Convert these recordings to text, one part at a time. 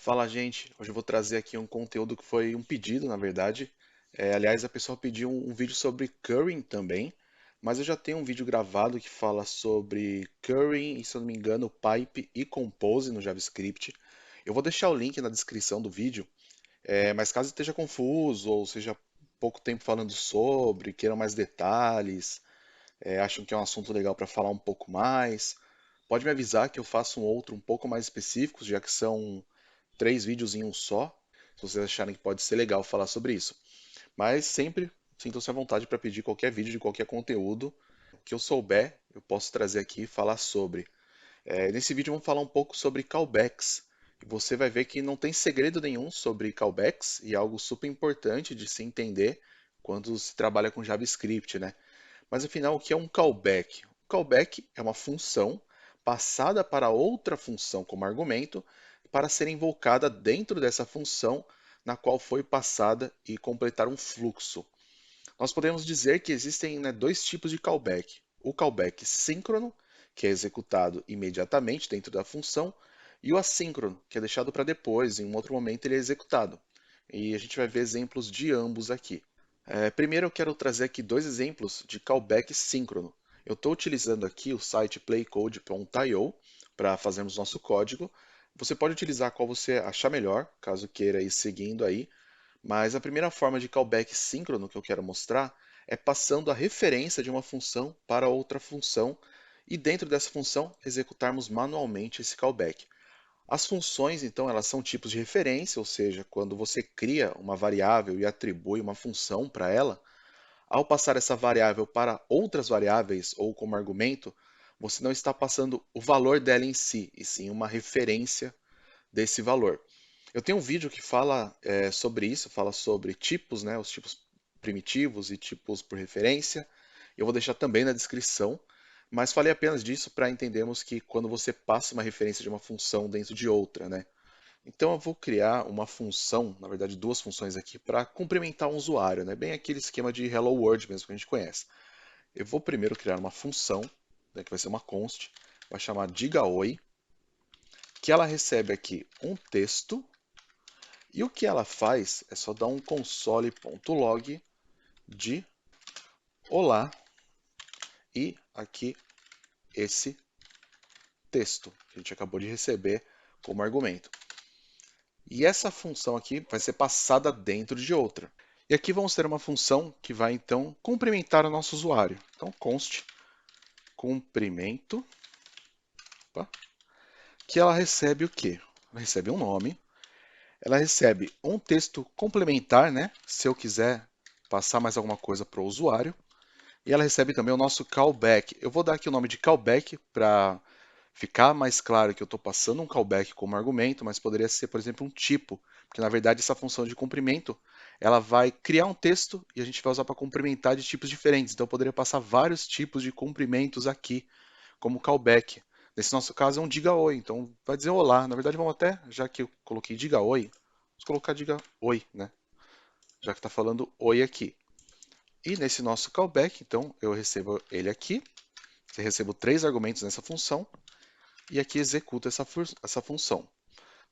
Fala, gente. Hoje eu vou trazer aqui um conteúdo que foi um pedido, na verdade. Aliás, a pessoa pediu um vídeo sobre currying também, mas eu já tenho um vídeo gravado que fala sobre currying e, se eu não me engano, pipe e compose no JavaScript. Eu vou deixar o link na descrição do vídeo, mas caso esteja confuso ou seja pouco tempo falando sobre, queiram mais detalhes, acham que é um assunto legal para falar um pouco mais, pode me avisar que eu faço um outro um pouco mais específico, já que são 3 vídeos em um só, se vocês acharem que pode ser legal falar sobre isso. Mas sempre sintam-se à vontade para pedir qualquer vídeo de qualquer conteúdo que eu souber, eu posso trazer aqui e falar sobre. Nesse vídeo vamos falar um pouco sobre callbacks. E você vai ver que não tem segredo nenhum sobre callbacks e é algo super importante de se entender quando se trabalha com JavaScript, né? Mas afinal, o que é um callback? Um callback é uma função passada para outra função como argumento para ser invocada dentro dessa função na qual foi passada e completar um fluxo. Nós podemos dizer que existem, né, dois tipos de callback. O callback síncrono, que é executado imediatamente dentro da função, e o assíncrono, que é deixado para depois, em um outro momento ele é executado. E a gente vai ver exemplos de ambos aqui. Primeiro eu quero trazer aqui dois exemplos de callback síncrono. Eu estou utilizando aqui o site playcode.io para fazermos nosso código. Você pode utilizar qual você achar melhor, caso queira ir seguindo aí. Mas a primeira forma de callback síncrono que eu quero mostrar é passando a referência de uma função para outra função e dentro dessa função executarmos manualmente esse callback. As funções, então, elas são tipos de referência, ou seja, quando você cria uma variável e atribui uma função para ela, ao passar essa variável para outras variáveis ou como argumento, você não está passando o valor dela em si, e sim uma referência desse valor. Eu tenho um vídeo que fala sobre isso, fala sobre tipos, né, os tipos primitivos e tipos por referência. Eu vou deixar também na descrição, mas falei apenas disso para entendermos que quando você passa uma referência de uma função dentro de outra, né? Então eu vou criar uma função, na verdade duas funções aqui, para cumprimentar um usuário, né? Bem aquele esquema de Hello World mesmo que a gente conhece. Eu vou primeiro criar uma função, né, que vai ser uma const, vai chamar digaoi, que ela recebe aqui um texto, e o que ela faz é só dar um console.log de olá e aqui esse texto que a gente acabou de receber como argumento. E essa função aqui vai ser passada dentro de outra. E aqui vamos ter uma função que vai então cumprimentar o nosso usuário. Então const cumprimento, opa, que ela recebe o quê? Ela recebe um nome, ela recebe um texto complementar, né? Se eu quiser passar mais alguma coisa para o usuário. E ela recebe também o nosso callback. Eu vou dar aqui o nome de callback para ficar mais claro que eu estou passando um callback como argumento, mas poderia ser, por exemplo, um tipo, porque na verdade essa função de comprimento ela vai criar um texto e a gente vai usar para complementar de tipos diferentes. Então eu poderia passar vários tipos de comprimentos aqui como callback. Nesse nosso caso é um diga oi, então vai dizer olá. Na verdade vamos até, já que eu coloquei diga oi, vamos colocar diga oi, né? Já que está falando oi aqui. E nesse nosso callback, então, eu recebo ele aqui, eu recebo 3 argumentos nessa função, e aqui executo essa função.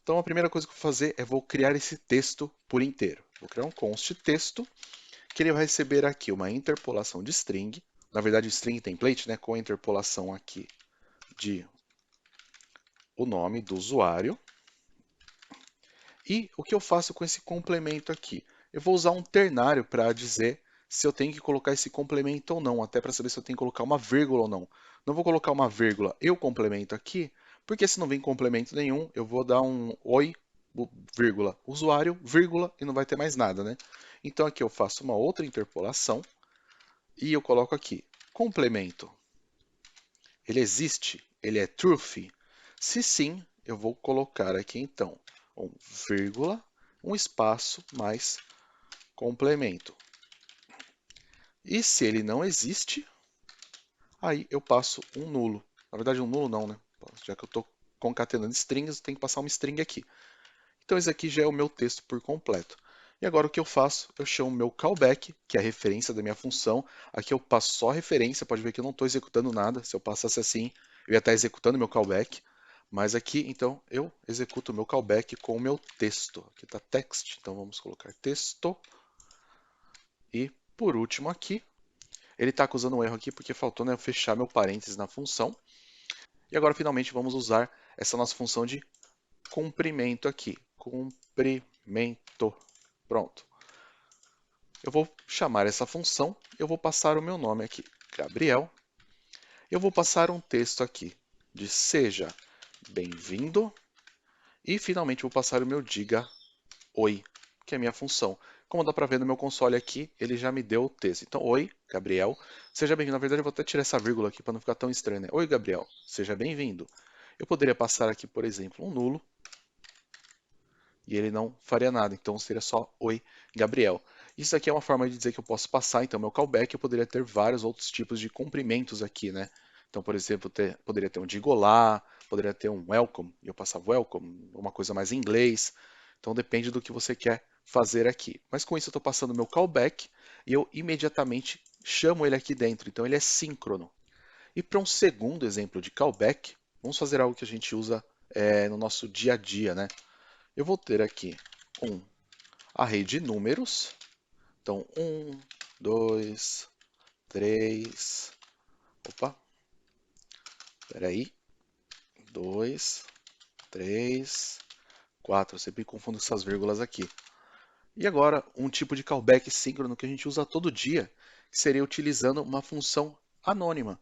Então a primeira coisa que eu vou fazer é vou criar esse texto por inteiro. Vou criar um const texto, que ele vai receber aqui uma interpolação de string, na verdade string template, né, com a interpolação aqui de o nome do usuário. E o que eu faço com esse complemento aqui? Eu vou usar um ternário para dizer se eu tenho que colocar esse complemento ou não, até para saber se eu tenho que colocar uma vírgula ou não. Não vou colocar uma vírgula, eu complemento aqui, porque se não vem complemento nenhum, eu vou dar um oi, vírgula, usuário, vírgula, e não vai ter mais nada, né? Então aqui eu faço uma outra interpolação e eu coloco aqui, complemento. Ele existe? Ele é truth? Se sim, eu vou colocar aqui então um vírgula, um espaço mais complemento. E se ele não existe, aí eu passo um nulo. Na verdade, um nulo não, né? Já que eu estou concatenando strings, tem que passar uma string aqui. Então esse aqui já é o meu texto por completo. E agora o que eu faço? Eu chamo o meu callback, que é a referência da minha função. Aqui eu passo só a referência, pode ver que eu não estou executando nada. Se eu passasse assim, eu ia estar executando meu callback. Mas aqui, então, eu executo o meu callback com o meu texto. Aqui está text, então vamos colocar texto. E por último aqui, ele está acusando um erro aqui porque faltou, né, eu fechar meu parênteses na função. E agora finalmente vamos usar essa nossa função de comprimento aqui. Comprimento. Pronto. Eu vou chamar essa função, eu vou passar o meu nome aqui, Gabriel. Eu vou passar um texto aqui de seja bem-vindo. E finalmente vou passar o meu diga oi, que é a minha função. Como dá para ver no meu console aqui, ele já me deu o texto. Então, oi, Gabriel, seja bem-vindo. Na verdade, eu vou até tirar essa vírgula aqui para não ficar tão estranho, né? Oi, Gabriel, seja bem-vindo. Eu poderia passar aqui, por exemplo, um nulo, e ele não faria nada. Então, seria só oi, Gabriel. Isso aqui é uma forma de dizer que eu posso passar, então, meu callback. Eu poderia ter vários outros tipos de cumprimentos aqui, né? Então, por exemplo, poderia ter um diga olá, poderia ter um welcome, e eu passava welcome, uma coisa mais em inglês. Então, depende do que você quer fazer aqui. Mas com isso, eu estou passando meu callback e eu imediatamente chamo ele aqui dentro. Então, ele é síncrono. E para um segundo exemplo de callback, vamos fazer algo que a gente usa no nosso dia a dia, né? Eu vou ter aqui um array de números. Então, 2, 3. Opa, peraí. 2, 3, 4. Eu sempre confundo essas vírgulas aqui. E agora, um tipo de callback síncrono que a gente usa todo dia, que seria utilizando uma função anônima.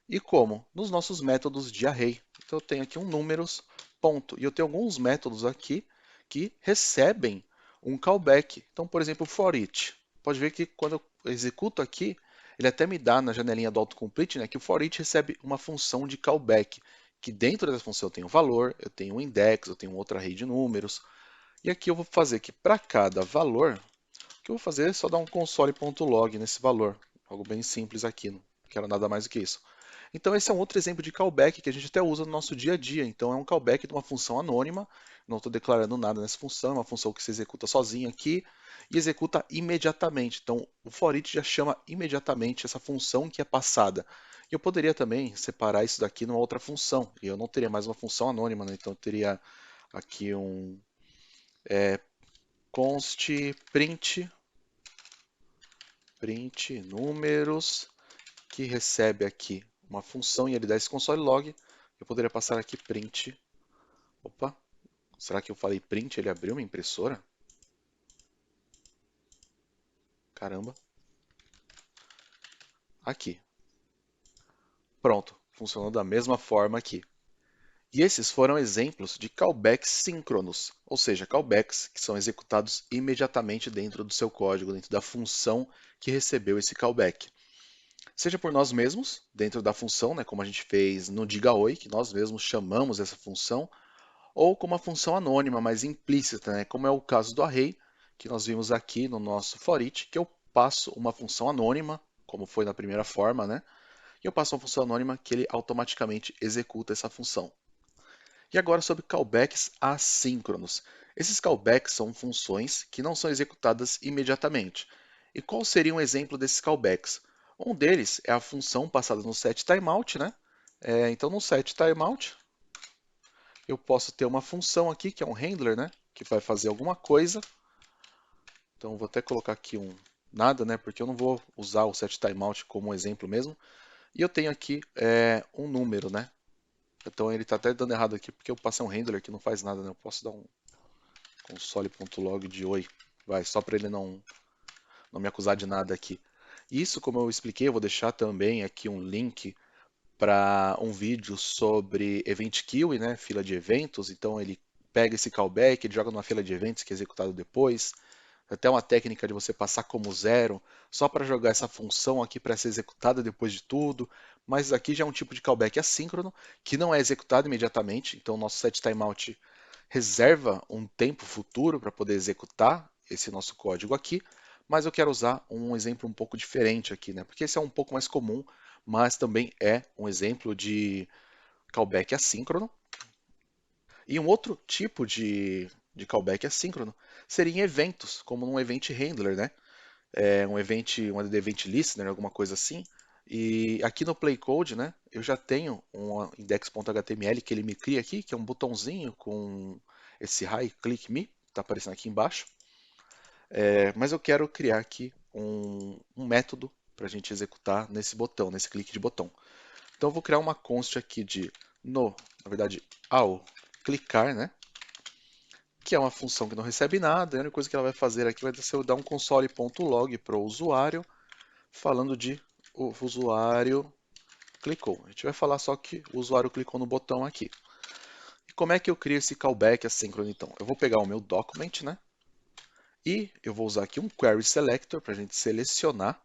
E como? Nos nossos métodos de array. Então, eu tenho aqui um números, ponto. E eu tenho alguns métodos aqui que recebem um callback. Então, por exemplo, for each. Pode ver que quando eu executo aqui, ele até me dá na janelinha do autocomplete, né, que o for each recebe uma função de callback, que dentro dessa função eu tenho um valor, eu tenho um index, eu tenho outra array de números. E aqui eu vou fazer que para cada valor, o que eu vou fazer é só dar um console.log nesse valor. Algo bem simples aqui, não quero nada mais do que isso. Então esse é um outro exemplo de callback que a gente até usa no nosso dia a dia. Então é um callback de uma função anônima, não estou declarando nada nessa função, é uma função que se executa sozinha aqui e executa imediatamente. Então o for each já chama imediatamente essa função que é passada. E eu poderia também separar isso daqui numa outra função, e eu não teria mais uma função anônima, né? Então eu teria aqui um const print números que recebe aqui uma função e ele dá esse console log. Eu poderia passar aqui print. Opa, será que eu falei print? Ele abriu uma impressora? Caramba. Aqui. Pronto. Funcionou da mesma forma aqui. E esses foram exemplos de callbacks síncronos, ou seja, callbacks que são executados imediatamente dentro do seu código, dentro da função que recebeu esse callback. Seja por nós mesmos, dentro da função, né, como a gente fez no diga oi, que nós mesmos chamamos essa função, ou com uma função anônima, mais implícita, né? Como é o caso do array, que nós vimos aqui no nosso for each, que eu passo uma função anônima, como foi na primeira forma, né? E eu passo uma função anônima que ele automaticamente executa essa função. E agora sobre callbacks assíncronos. Esses callbacks são funções que não são executadas imediatamente. E qual seria um exemplo desses callbacks? Um deles é a função passada no setTimeout, né? Então no setTimeout eu posso ter uma função aqui, que é um handler, né? Que vai fazer alguma coisa. Então, vou até colocar aqui um nada, né? Porque eu não vou usar o setTimeout como exemplo mesmo. E eu tenho aqui um número, né? Então, ele está até dando errado aqui, porque eu passei um handler que não faz nada, né? Eu posso dar um console.log de oi. Vai, só para ele não me acusar de nada aqui. Isso, como eu expliquei, eu vou deixar também aqui um link para um vídeo sobre Event Queue, né, fila de eventos. Então ele pega esse callback, ele joga numa fila de eventos que é executado depois. Até uma técnica de você passar como zero, só para jogar essa função aqui para ser executada depois de tudo. Mas aqui já é um tipo de callback assíncrono, que não é executado imediatamente. Então o nosso setTimeout reserva um tempo futuro para poder executar esse nosso código aqui. Mas eu quero usar um exemplo um pouco diferente aqui, né? Porque esse é um pouco mais comum, mas também é um exemplo de callback assíncrono. E um outro tipo de callback assíncrono seria em eventos, como num event handler, né? Um event listener, alguma coisa assim. E aqui no Play Code, né? eu já tenho um index.html que ele me cria aqui, que é um botãozinho com esse Hi Click Me, está aparecendo aqui embaixo. Mas eu quero criar aqui um método para a gente executar nesse botão, nesse clique de botão. Então eu vou criar uma const aqui de na verdade, ao clicar, né? Que é uma função que não recebe nada, a única coisa que ela vai fazer aqui vai ser eu dar um console.log para o usuário, falando de o usuário clicou. A gente vai falar só que o usuário clicou no botão aqui. E como é que eu crio esse callback assíncrono então? Eu vou pegar o meu document, né? E eu vou usar aqui um query selector para a gente selecionar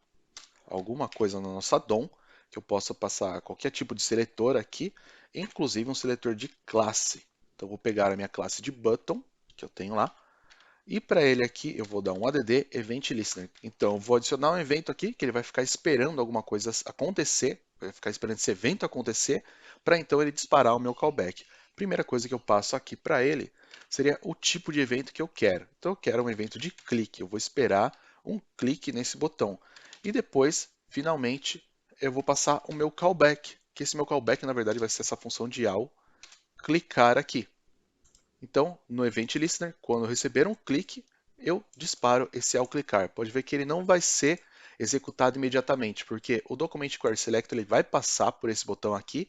alguma coisa na nossa DOM, que eu possa passar qualquer tipo de seletor aqui, inclusive um seletor de classe. Então eu vou pegar a minha classe de button, que eu tenho lá, e para ele aqui eu vou dar um add event listener. Então eu vou adicionar um evento aqui, que ele vai ficar esperando alguma coisa acontecer, vai ficar esperando esse evento acontecer, para então ele disparar o meu callback. Primeira coisa que eu passo aqui para ele seria o tipo de evento que eu quero. Então eu quero um evento de clique, eu vou esperar um clique nesse botão. E depois, finalmente, eu vou passar o meu callback, que esse meu callback na verdade vai ser essa função de ao clicar aqui. Então, no Event Listener, quando eu receber um clique, eu disparo esse ao clicar. Pode ver que ele não vai ser executado imediatamente, porque o Document Query Selector ele vai passar por esse botão aqui,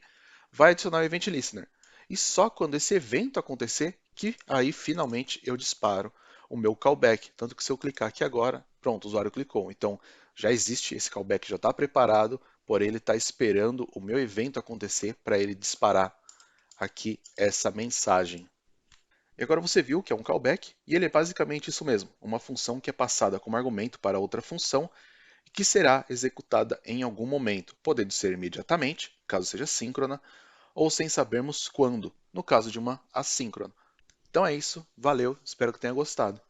vai adicionar o Event Listener. E só quando esse evento acontecer, que aí finalmente eu disparo o meu callback. Tanto que se eu clicar aqui agora, pronto, o usuário clicou. Então, já existe esse callback, já está preparado, porém ele está esperando o meu evento acontecer para ele disparar aqui essa mensagem. E agora você viu que é um callback, e ele é basicamente isso mesmo, uma função que é passada como argumento para outra função e que será executada em algum momento, podendo ser imediatamente, caso seja síncrona, ou sem sabermos quando, no caso de uma assíncrona. Então é isso, valeu, espero que tenha gostado.